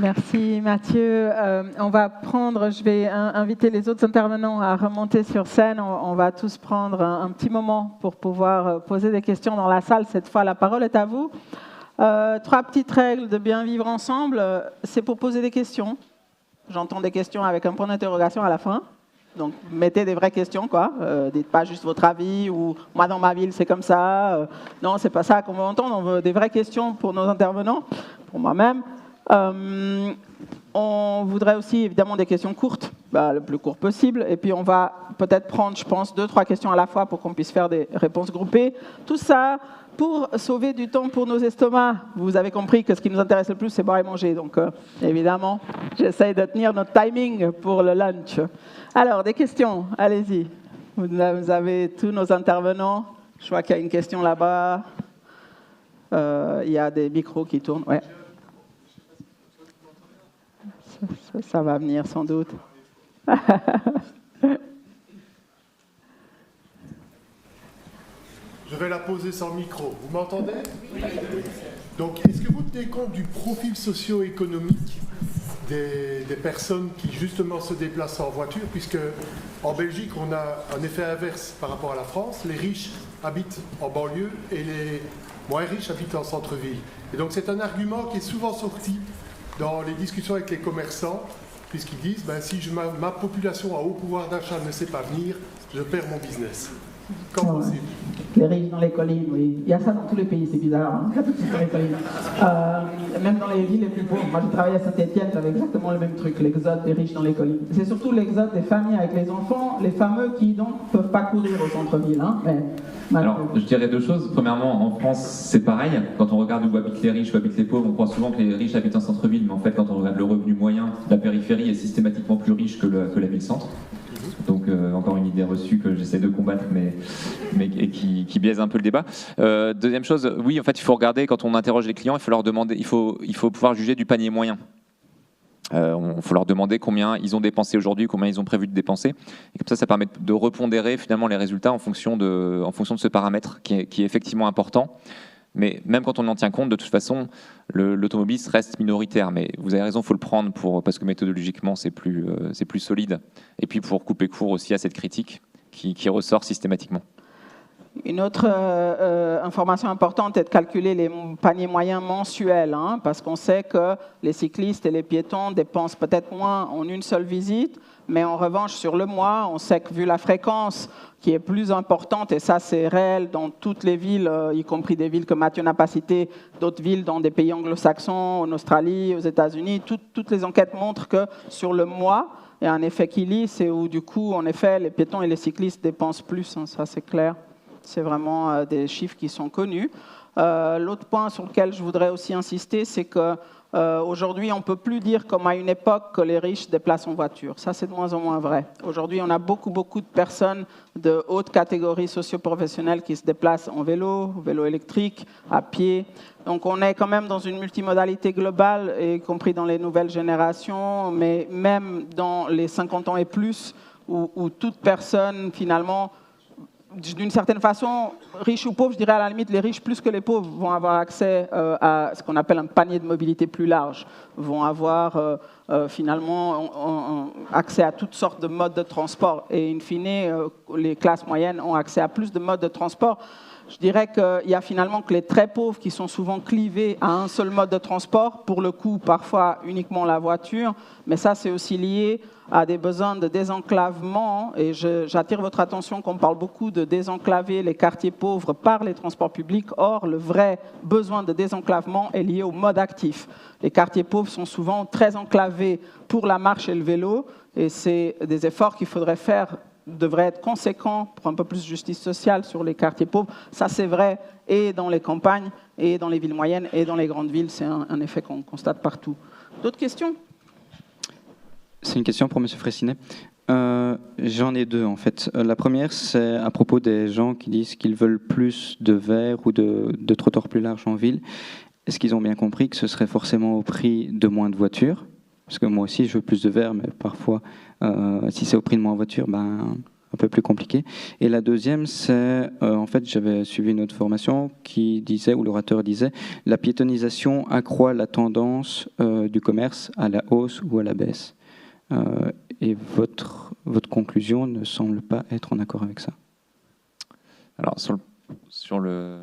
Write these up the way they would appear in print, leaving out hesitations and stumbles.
Merci Mathieu. Je vais inviter les autres intervenants à remonter sur scène. On va tous prendre un petit moment pour pouvoir poser des questions dans la salle. Cette fois, la parole est à vous. 3 petites règles de bien vivre ensemble. C'est pour poser des questions. J'entends des questions avec un point d'interrogation à la fin. Donc, mettez des vraies questions, quoi. Dites pas juste votre avis ou moi dans ma ville c'est comme ça. Non, c'est pas ça qu'on veut entendre. On veut des vraies questions pour nos intervenants, pour moi-même. On voudrait aussi évidemment des questions courtes, le plus court possible. Et puis on va peut-être prendre, je pense, 2-3 questions à la fois pour qu'on puisse faire des réponses groupées. Tout ça pour sauver du temps pour nos estomacs. Vous avez compris que ce qui nous intéresse le plus, c'est boire et manger. Donc évidemment, j'essaye de tenir notre timing pour le lunch. Alors, des questions, allez-y. Vous avez tous nos intervenants. Je vois qu'il y a une question là-bas. Il y a des micros qui tournent. Ouais. Ça va venir sans doute. Je vais la poser sans micro. Vous m'entendez? Oui. Donc, est-ce que vous tenez compte du profil socio-économique des personnes qui justement se déplacent en voiture, puisque en Belgique, on a un effet inverse par rapport à la France. Les riches habitent en banlieue et les moins riches habitent en centre-ville. Et donc, c'est un argument qui est souvent sorti dans les discussions avec les commerçants, puisqu'ils disent si ma population à haut pouvoir d'achat ne sait pas venir, je perds mon business. Qu'en pensez-vous? Les riches dans les collines, oui. Il y a ça dans tous les pays, c'est bizarre. Hein, dans les collines. Même dans les villes les plus pauvres. Moi, j'ai travaillé à Saint-Étienne, j'avais exactement le même truc, l'exode des riches dans les collines. C'est surtout l'exode des familles avec les enfants, les fameux qui donc ne peuvent pas courir au centre-ville. Hein, alors, je dirais 2 choses. Premièrement, en France, c'est pareil. Quand on regarde où habitent les riches, où habitent les pauvres, on croit souvent que les riches habitent en centre-ville, mais en fait, quand on regarde le revenu moyen, la périphérie est systématiquement plus riche que la ville-centre. Donc, encore une idée reçue que j'essaie de combattre, mais qui biaise un peu le débat. Deuxième chose, oui, en fait, il faut regarder, quand on interroge les clients, il faut leur demander, il faut pouvoir juger du panier moyen. Il faut leur demander combien ils ont dépensé aujourd'hui, combien ils ont prévu de dépenser. Et comme ça permet de repondérer finalement les résultats en fonction de ce paramètre qui est effectivement important. Mais même quand on en tient compte, de toute façon, l'automobiliste reste minoritaire. Mais vous avez raison, il faut le prendre parce que méthodologiquement, c'est plus solide. Et puis pour couper court aussi à cette critique qui ressort systématiquement. Une autre information importante est de calculer les paniers moyens mensuels, hein, parce qu'on sait que les cyclistes et les piétons dépensent peut-être moins en une seule visite, mais en revanche, sur le mois, on sait que vu la fréquence qui est plus importante, et ça c'est réel dans toutes les villes, y compris des villes que Mathieu n'a pas citées, d'autres villes dans des pays anglo-saxons, en Australie, aux États-Unis, toutes les enquêtes montrent que sur le mois, il y a un effet Killy, c'est où du coup, en effet, les piétons et les cyclistes dépensent plus, hein, ça c'est clair. C'est vraiment des chiffres qui sont connus. L'autre point sur lequel je voudrais aussi insister, c'est qu'aujourd'hui, on ne peut plus dire comme à une époque que les riches se déplacent en voiture. Ça, c'est de moins en moins vrai. Aujourd'hui, on a beaucoup de personnes de haute catégorie socio-professionnelle qui se déplacent en vélo électrique, à pied. Donc on est quand même dans une multimodalité globale, y compris dans les nouvelles générations, mais même dans les 50 ans et plus, où toute personne, finalement, d'une certaine façon, riches ou pauvres, je dirais à la limite, les riches plus que les pauvres vont avoir accès à ce qu'on appelle un panier de mobilité plus large, vont avoir finalement accès à toutes sortes de modes de transport. Et in fine, les classes moyennes ont accès à plus de modes de transport. Je dirais qu'il y a finalement que les très pauvres qui sont souvent clivés à un seul mode de transport, pour le coup, parfois uniquement la voiture, mais ça, c'est aussi lié à des besoins de désenclavement. Et j'attire votre attention qu'on parle beaucoup de désenclaver les quartiers pauvres par les transports publics. Or, le vrai besoin de désenclavement est lié au mode actif. Les quartiers pauvres sont souvent très enclavés pour la marche et le vélo, et c'est des efforts qu'il faudrait faire devrait être conséquent pour un peu plus de justice sociale sur les quartiers pauvres. Ça, c'est vrai, et dans les campagnes, et dans les villes moyennes, et dans les grandes villes. C'est un effet qu'on constate partout. D'autres questions? C'est une question pour M. Fraissinet. J'en ai 2, en fait. La première, c'est à propos des gens qui disent qu'ils veulent plus de verre ou de trottoirs plus larges en ville. Est-ce qu'ils ont bien compris que ce serait forcément au prix de moins de voitures? Parce que moi aussi, je veux plus de verre, mais parfois, si c'est au prix de moins de voitures, un peu plus compliqué. Et la deuxième, c'est, en fait, j'avais suivi une autre formation qui disait, où l'orateur disait, la piétonisation accroît la tendance du commerce à la hausse ou à la baisse. Et votre conclusion ne semble pas être en accord avec ça. Alors, sur le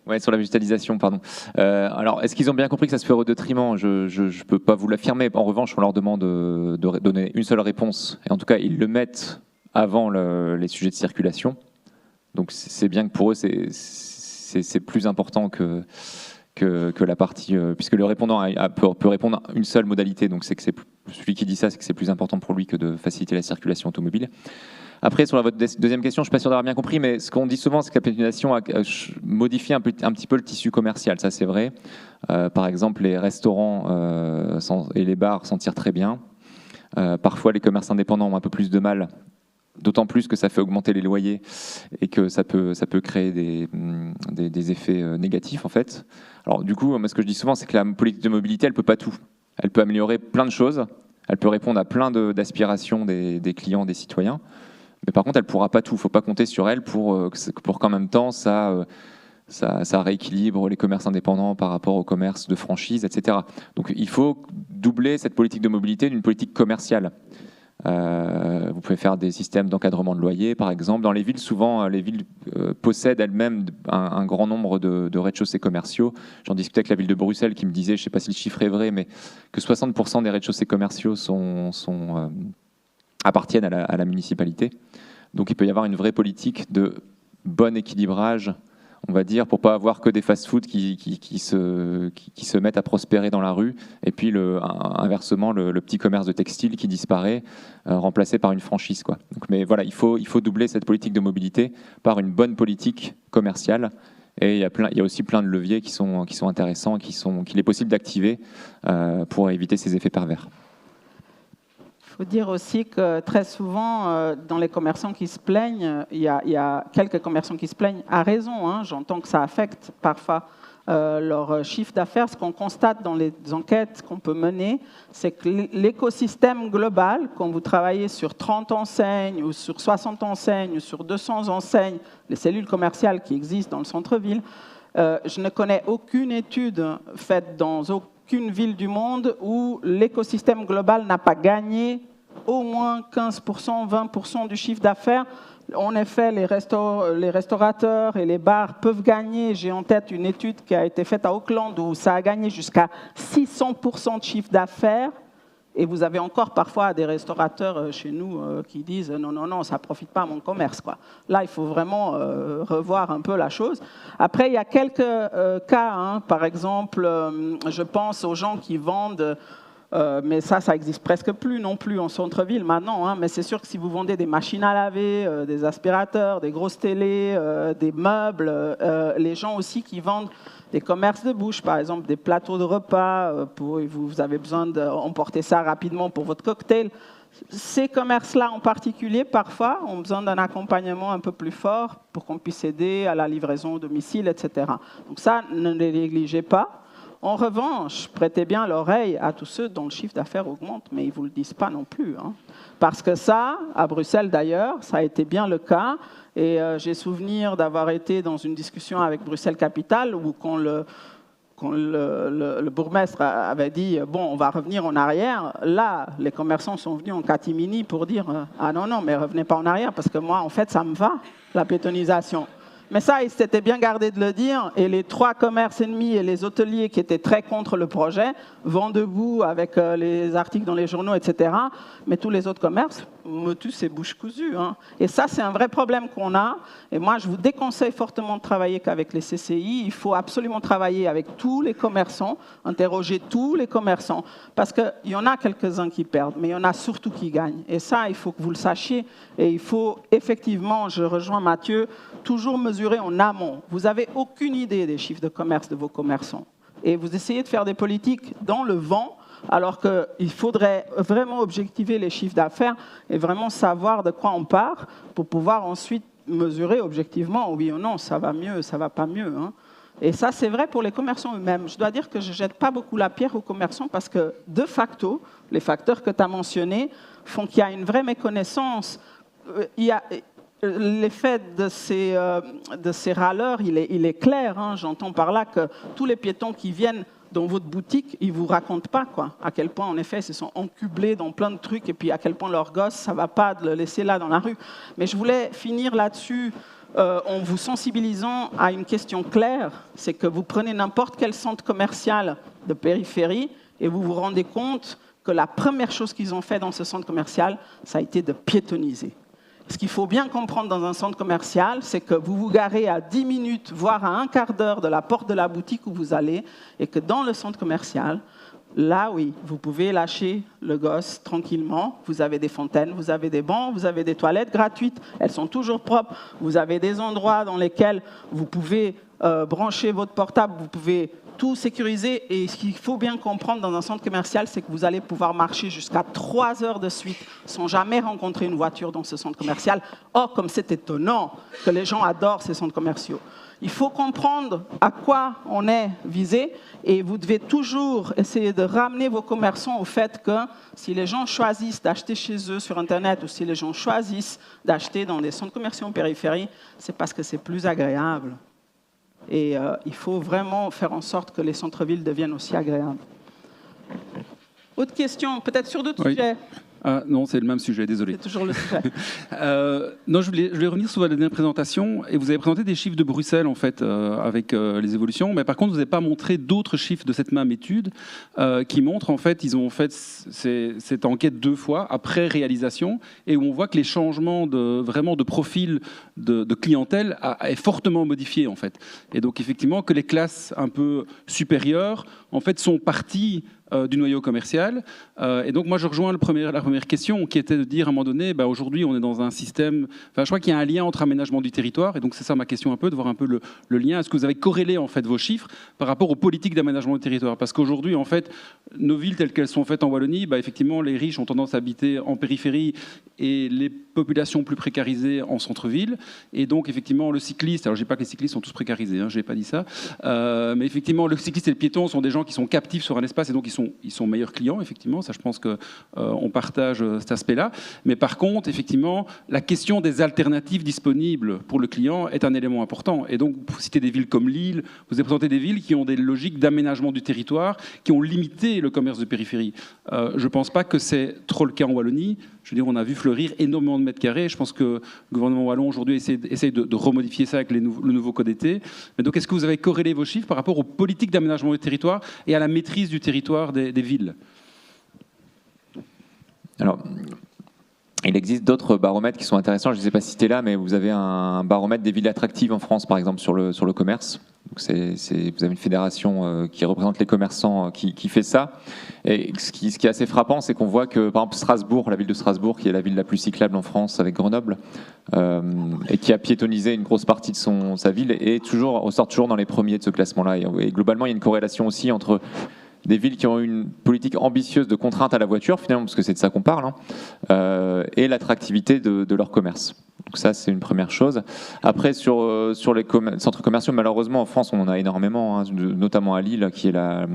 ouais, sur la végétalisation, pardon. Alors, est-ce qu'ils ont bien compris que ça se fait au détriment ? Je ne peux pas vous l'affirmer. En revanche, on leur demande de donner une seule réponse. Et en tout cas, ils le mettent avant les sujets de circulation. Donc, c'est bien que pour eux, c'est plus important que la partie... puisque le répondant peut répondre à une seule modalité. Donc, celui qui dit ça, c'est que c'est plus important pour lui que de faciliter la circulation automobile. Après, sur votre deuxième question, je ne suis pas sûr d'avoir bien compris, mais ce qu'on dit souvent, c'est que la piétonisation modifie un petit peu le tissu commercial. Ça, c'est vrai. Par exemple, les restaurants et les bars s'en tirent très bien. Parfois, les commerces indépendants ont un peu plus de mal, d'autant plus que ça fait augmenter les loyers et que ça peut créer des effets négatifs, en fait. Alors, du coup, moi, ce que je dis souvent, c'est que la politique de mobilité, elle ne peut pas tout. Elle peut améliorer plein de choses. Elle peut répondre à plein d'aspirations des clients, des citoyens. Mais par contre, elle ne pourra pas tout. Il ne faut pas compter sur elle pour qu'en même temps, ça rééquilibre les commerces indépendants par rapport aux commerces de franchise, etc. Donc il faut doubler cette politique de mobilité d'une politique commerciale. Vous pouvez faire des systèmes d'encadrement de loyer, par exemple. Dans les villes, souvent, les villes possèdent elles-mêmes un grand nombre de rez-de-chaussée commerciaux. J'en discutais avec la ville de Bruxelles qui me disait, je ne sais pas si le chiffre est vrai, mais que 60% des rez-de-chaussée commerciaux appartiennent à la municipalité. Donc il peut y avoir une vraie politique de bon équilibrage, on va dire, pour ne pas avoir que des fast-foods qui se mettent à prospérer dans la rue, et puis inversement le petit commerce de textile qui disparaît, remplacé par une franchise, quoi. Donc, mais voilà, il faut doubler cette politique de mobilité par une bonne politique commerciale. Et il y a aussi plein de leviers qui sont intéressants, qu'il est possible d'activer pour éviter ces effets pervers. Il faut dire aussi que très souvent, dans les commerçants qui se plaignent, il y a quelques commerçants qui se plaignent à raison. Hein, j'entends que ça affecte parfois leur chiffre d'affaires. Ce qu'on constate dans les enquêtes qu'on peut mener, c'est que l'écosystème global, quand vous travaillez sur 30 enseignes ou sur 60 enseignes ou sur 200 enseignes, les cellules commerciales qui existent dans le centre-ville, je ne connais aucune étude faite dans aucune ville du monde où l'écosystème global n'a pas gagné au moins 15%, 20% du chiffre d'affaires. En effet, les restaurateurs et les bars peuvent gagner. J'ai en tête une étude qui a été faite à Auckland où ça a gagné jusqu'à 600% de chiffre d'affaires. Et vous avez encore parfois des restaurateurs chez nous qui disent non, ça ne profite pas à mon commerce, quoi. Là, il faut vraiment revoir un peu la chose. Après, il y a quelques cas. Hein. Par exemple, je pense aux gens qui vendent... mais ça n'existe presque plus non plus en centre-ville maintenant. Hein, mais c'est sûr que si vous vendez des machines à laver, des aspirateurs, des grosses télés, des meubles, les gens aussi qui vendent des commerces de bouche, par exemple des plateaux de repas, vous avez besoin d'emporter ça rapidement pour votre cocktail. Ces commerces-là en particulier, parfois, ont besoin d'un accompagnement un peu plus fort pour qu'on puisse aider à la livraison au domicile, etc. Donc ça, ne les négligez pas. En revanche, prêtez bien l'oreille à tous ceux dont le chiffre d'affaires augmente, mais ils ne vous le disent pas non plus. Hein. Parce que ça, à Bruxelles d'ailleurs, ça a été bien le cas. Et j'ai souvenir d'avoir été dans une discussion avec Bruxelles Capitale où quand le bourgmestre avait dit « bon, on va revenir en arrière », là, les commerçants sont venus en catimini pour dire « ah non, mais revenez pas en arrière parce que moi, en fait, ça me va, la piétonisation ». Mais ça, ils s'étaient bien gardés de le dire. Et les 3 commerces ennemis et les hôteliers qui étaient très contre le projet vont debout avec les articles dans les journaux, etc. Mais tous les autres commerces, tous c'est bouche cousue. Hein. Et ça, c'est un vrai problème qu'on a. Et moi, je vous déconseille fortement de travailler qu'avec les CCI. Il faut absolument travailler avec tous les commerçants, interroger tous les commerçants. Parce qu'il y en a quelques-uns qui perdent, mais il y en a surtout qui gagnent. Et ça, il faut que vous le sachiez. Et il faut effectivement, je rejoins Mathieu, toujours mesurer en amont. Vous n'avez aucune idée des chiffres de commerce de vos commerçants. Et vous essayez de faire des politiques dans le vent, alors qu'il faudrait vraiment objectiver les chiffres d'affaires et vraiment savoir de quoi on part pour pouvoir ensuite mesurer objectivement, oui ou non, ça va mieux, ça ne va pas mieux. Hein. Et ça, c'est vrai pour les commerçants eux-mêmes. Je dois dire que je ne jette pas beaucoup la pierre aux commerçants parce que, de facto, les facteurs que tu as mentionnés font qu'il y a une vraie méconnaissance. L'effet de ces râleurs, il est clair. Hein. J'entends par là que tous les piétons qui viennent dans votre boutique, ils ne vous racontent pas à quel point, en effet, ils se sont encublés dans plein de trucs et puis à quel point leur gosse, ça ne va pas de le laisser là dans la rue. Mais je voulais finir là-dessus en vous sensibilisant à une question claire, c'est que vous prenez n'importe quel centre commercial de périphérie et vous vous rendez compte que la première chose qu'ils ont fait dans ce centre commercial, ça a été de piétonniser. Ce qu'il faut bien comprendre dans un centre commercial, c'est que vous vous garez à 10 minutes, voire à un quart d'heure de la porte de la boutique où vous allez, et que dans le centre commercial, là, oui, vous pouvez lâcher le gosse tranquillement. Vous avez des fontaines, vous avez des bancs, vous avez des toilettes gratuites. Elles sont toujours propres. Vous avez des endroits dans lesquels vous pouvez brancher votre portable, vous pouvez tout sécuriser. Et ce qu'il faut bien comprendre dans un centre commercial, c'est que vous allez pouvoir marcher jusqu'à 3 heures de suite sans jamais rencontrer une voiture dans ce centre commercial. Oh, comme c'est étonnant que les gens adorent ces centres commerciaux. Il faut comprendre à quoi on est visé et vous devez toujours essayer de ramener vos commerçants au fait que si les gens choisissent d'acheter chez eux sur Internet ou si les gens choisissent d'acheter dans des centres commerciaux en périphérie, c'est parce que c'est plus agréable. Et il faut vraiment faire en sorte que les centres-villes deviennent aussi agréables. Autre question, peut-être sur d'autres sujets. Ah, non, c'est le même sujet, désolé. C'est toujours le sujet. Non, je voulais revenir sur votre dernière présentation. Et vous avez présenté des chiffres de Bruxelles, en fait, avec les évolutions. Mais par contre, vous n'avez pas montré d'autres chiffres de cette même étude qui montrent, en fait, ils ont fait cette enquête 2 fois après réalisation et où on voit que les changements de profil de clientèle est fortement modifié, en fait. Et donc, effectivement, que les classes un peu supérieures, en fait, sont parties du noyau commercial. Et donc, moi, je rejoins la première question qui était de dire, à un moment donné, aujourd'hui, on est dans un système... Enfin, je crois qu'il y a un lien entre aménagement du territoire. Et donc, c'est ça ma question un peu, de voir un peu le lien. Est-ce que vous avez corrélé, en fait, vos chiffres par rapport aux politiques d'aménagement du territoire? Parce qu'aujourd'hui, en fait, nos villes telles qu'elles sont faites en Wallonie, effectivement, les riches ont tendance à habiter en périphérie et les populations plus précarisées en centre-ville. Et donc, effectivement, le cycliste... Alors, je ne dis pas que les cyclistes sont tous précarisés, je n'ai pas dit ça. Mais effectivement, le cycliste et le piéton sont des gens qui sont captifs sur un espace et donc ils sont meilleurs clients, effectivement. Ça, je pense qu'on partage cet aspect-là. Mais par contre, effectivement, la question des alternatives disponibles pour le client est un élément important. Et donc, vous citez des villes comme Lille, vous avez présenté des villes qui ont des logiques d'aménagement du territoire, qui ont limité le commerce de périphérie. Je ne pense pas que c'est trop le cas en Wallonie. Je veux dire, on a vu fleurir énormément de mètres carrés. Je pense que le gouvernement wallon aujourd'hui essaye de remodifier ça avec le nouveau code été. Mais donc, est-ce que vous avez corrélé vos chiffres par rapport aux politiques d'aménagement du territoire et à la maîtrise du territoire des villes? Alors, il existe d'autres baromètres qui sont intéressants. Je ne les ai pas cités là, mais vous avez un baromètre des villes attractives en France, par exemple, sur le commerce. Donc vous avez une fédération qui représente les commerçants qui fait ça. Et ce qui est assez frappant, c'est qu'on voit que, par exemple, Strasbourg, la ville de Strasbourg, qui est la ville la plus cyclable en France avec Grenoble, et qui a piétonnisé une grosse partie de sa ville, ressort toujours dans les premiers de ce classement-là. Et globalement, il y a une corrélation aussi entre des villes qui ont une politique ambitieuse de contrainte à la voiture, finalement, parce que c'est de ça qu'on parle, et l'attractivité de leur commerce. Donc ça, c'est une première chose. Après, sur les centres commerciaux, malheureusement, en France, on en a énormément, notamment à Lille, qui est la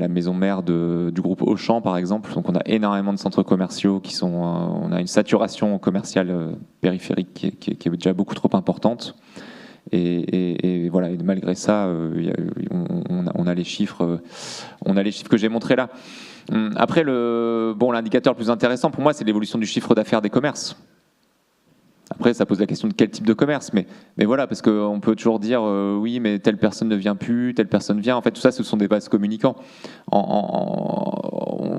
maison mère du groupe Auchan, par exemple. Donc on a énormément de centres commerciaux on a une saturation commerciale périphérique qui est déjà beaucoup trop importante. Et voilà. Et malgré ça, on a les chiffres que j'ai montrés là. Après, l'indicateur le plus intéressant pour moi, c'est l'évolution du chiffre d'affaires des commerces. Après, ça pose la question de quel type de commerce, mais voilà, parce qu'on peut toujours dire oui, mais telle personne ne vient plus, telle personne vient. En fait, tout ça, ce sont des vases communicants.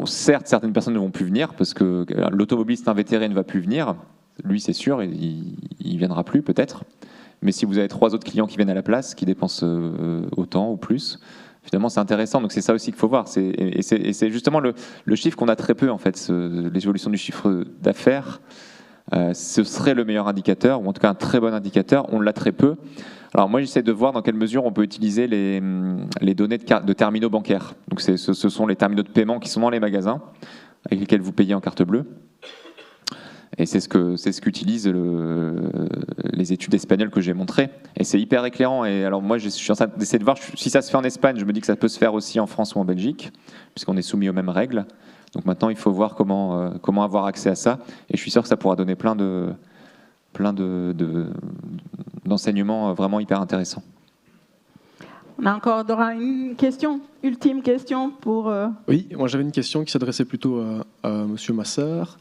Certes, certaines personnes ne vont plus venir parce que l'automobiliste invétéré ne va plus venir. Lui, c'est sûr, il viendra plus peut-être. Mais si vous avez 3 autres clients qui viennent à la place, qui dépensent autant ou plus, finalement, c'est intéressant. Donc c'est ça aussi qu'il faut voir. Et c'est justement le chiffre qu'on a très peu en fait, l'évolution du chiffre d'affaires. Ce serait le meilleur indicateur, ou en tout cas un très bon indicateur. On l'a très peu. Alors moi, j'essaie de voir dans quelle mesure on peut utiliser les données de terminaux bancaires. Donc ce sont les terminaux de paiement qui sont dans les magasins, avec lesquels vous payez en carte bleue. Et c'est ce qu'utilisent les études espagnoles que j'ai montrées. Et c'est hyper éclairant. Et alors moi, je suis en train d'essayer de voir si ça se fait en Espagne. Je me dis que ça peut se faire aussi en France ou en Belgique, puisqu'on est soumis aux mêmes règles. Donc maintenant, il faut voir comment avoir accès à ça. Et je suis sûr que ça pourra donner plein d'enseignements vraiment hyper intéressants. On a encore une question, ultime question pour... Oui, moi j'avais une question qui s'adressait plutôt à Monsieur Massard.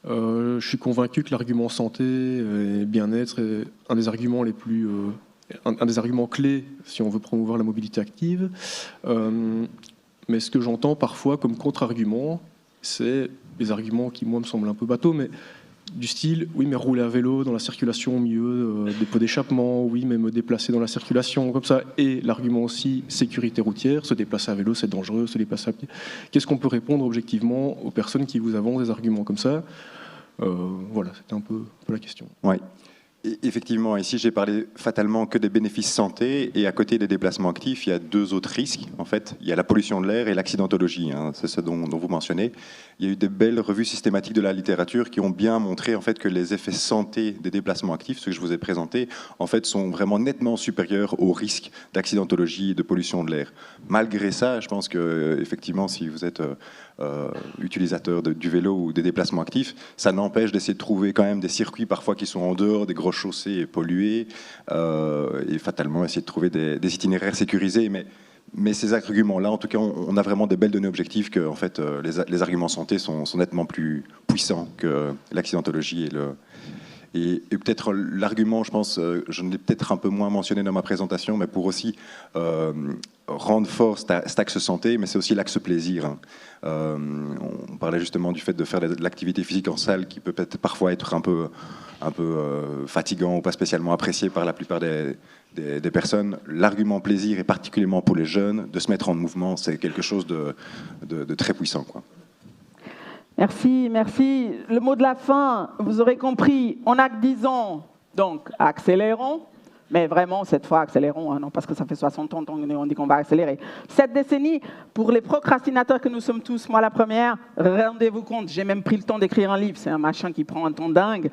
Je suis convaincu que l'argument santé et bien-être est un des arguments les plus... un des arguments clés si on veut promouvoir la mobilité active. Mais ce que j'entends parfois comme contre-argument, c'est des arguments qui, moi, me semblent un peu bateaux, mais du style, oui, mais rouler à vélo dans la circulation au milieu des pots d'échappement, oui, mais me déplacer dans la circulation, comme ça. Et l'argument aussi, sécurité routière, se déplacer à vélo, c'est dangereux, se déplacer à pied. Qu'est-ce qu'on peut répondre objectivement aux personnes qui vous avancent des arguments comme ça? Voilà, c'était un peu la question. Oui. Effectivement, ici j'ai parlé fatalement que des bénéfices santé, et à côté des déplacements actifs, il y a deux autres risques. En fait, il y a la pollution de l'air et l'accidentologie, hein, c'est ce dont vous mentionnez. Il y a eu des belles revues systématiques de la littérature qui ont bien montré en fait que les effets santé des déplacements actifs, ceux que je vous ai présentés, en fait, sont vraiment nettement supérieurs aux risques d'accidentologie et de pollution de l'air. Malgré ça, je pense que effectivement, si vous êtes utilisateur du vélo ou des déplacements actifs, ça n'empêche d'essayer de trouver quand même des circuits parfois qui sont en dehors des grosses chaussées polluées, et fatalement essayer de trouver des itinéraires sécurisés. Mais ces arguments-là, en tout cas, on a vraiment des belles données objectives que en fait, les arguments santé sont nettement plus puissants que l'accidentologie et peut-être l'argument, je pense, je l'ai peut-être un peu moins mentionné dans ma présentation, mais pour aussi rendre fort cet axe santé, mais c'est aussi l'axe plaisir. Hein. On parlait justement du fait de faire de l'activité physique en salle qui peut peut-être parfois être un peu fatigant ou pas spécialement apprécié par la plupart des personnes. L'argument plaisir, et particulièrement pour les jeunes, de se mettre en mouvement, c'est quelque chose de très puissant, quoi. Merci, merci. Le mot de la fin, vous aurez compris, on n'a que 10 ans, donc accélérons. Mais vraiment, cette fois, accélérons, hein, non, parce que ça fait 60 ans qu'on dit qu'on va accélérer. Cette décennie, pour les procrastinateurs que nous sommes tous, moi la première, rendez-vous compte, j'ai même pris le temps d'écrire un livre, c'est un machin qui prend un temps dingue,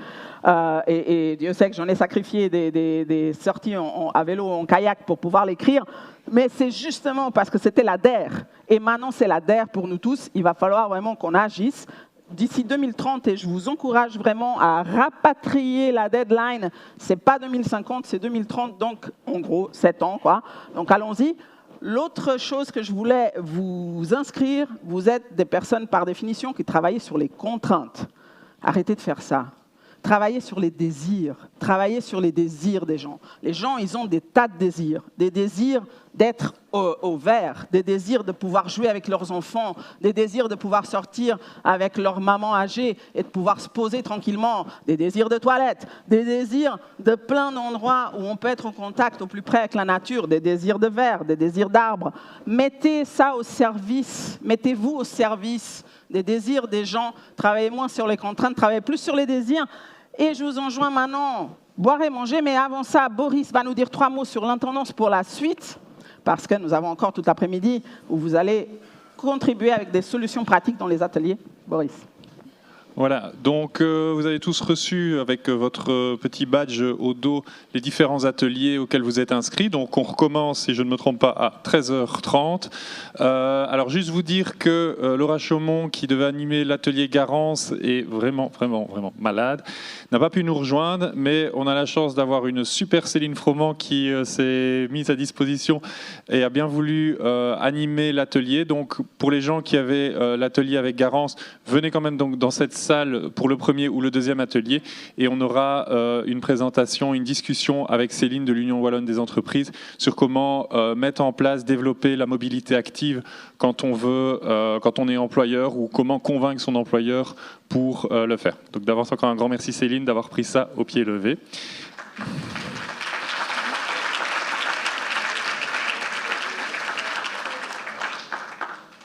et Dieu sait que j'en ai sacrifié des sorties à vélo, en kayak pour pouvoir l'écrire, mais c'est justement parce que c'était la DER, et maintenant c'est la DER pour nous tous, il va falloir vraiment qu'on agisse. D'ici 2030, et je vous encourage vraiment à rapatrier la deadline, c'est pas 2050, c'est 2030, donc en gros 7 ans, quoi. Donc allons-y. L'autre chose que je voulais vous inscrire, vous êtes des personnes par définition qui travaillent sur les contraintes. Arrêtez de faire ça. Travaillez sur les désirs, travaillez sur les désirs des gens. Les gens, ils ont des tas de désirs. Des désirs d'être au vert, des désirs de pouvoir jouer avec leurs enfants, des désirs de pouvoir sortir avec leur maman âgée et de pouvoir se poser tranquillement, des désirs de toilette, des désirs de plein d'endroits où on peut être en contact au plus près avec la nature, des désirs de verre, des désirs d'arbres. Mettez ça au service, mettez-vous au service des désirs des gens, travaillez moins sur les contraintes, travaillez plus sur les désirs. Et je vous enjoins maintenant, boire et manger, mais avant ça, Boris va nous dire 3 mots sur l'intendance pour la suite, parce que nous avons encore tout l'après-midi où vous allez contribuer avec des solutions pratiques dans les ateliers. Boris. Voilà, donc vous avez tous reçu avec votre petit badge au dos les différents ateliers auxquels vous êtes inscrits. Donc on recommence, si je ne me trompe pas, à 13h30. Alors juste vous dire que Laura Chaumont, qui devait animer l'atelier Garance, est vraiment malade, n'a pas pu nous rejoindre, mais on a la chance d'avoir une super Céline Froment qui s'est mise à disposition et a bien voulu animer l'atelier. Donc pour les gens qui avaient l'atelier avec Garance, venez quand même donc dans cette salle pour le premier ou le deuxième atelier, et on aura une présentation, une discussion avec Céline de l'Union Wallonne des entreprises sur comment mettre en place, développer la mobilité active quand on est employeur, ou comment convaincre son employeur pour le faire. Donc d'avance encore un grand merci Céline d'avoir pris ça au pied levé.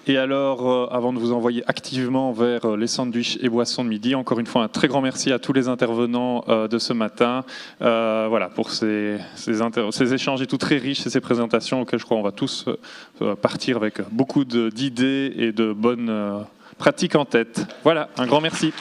Et alors, avant de vous envoyer activement vers les sandwichs et boissons de midi, encore une fois, un très grand merci à tous les intervenants de ce matin, voilà, pour ces échanges et tout très riches et ces présentations auxquelles je crois on va tous partir avec beaucoup d'idées et de bonnes pratiques en tête. Voilà, un grand merci.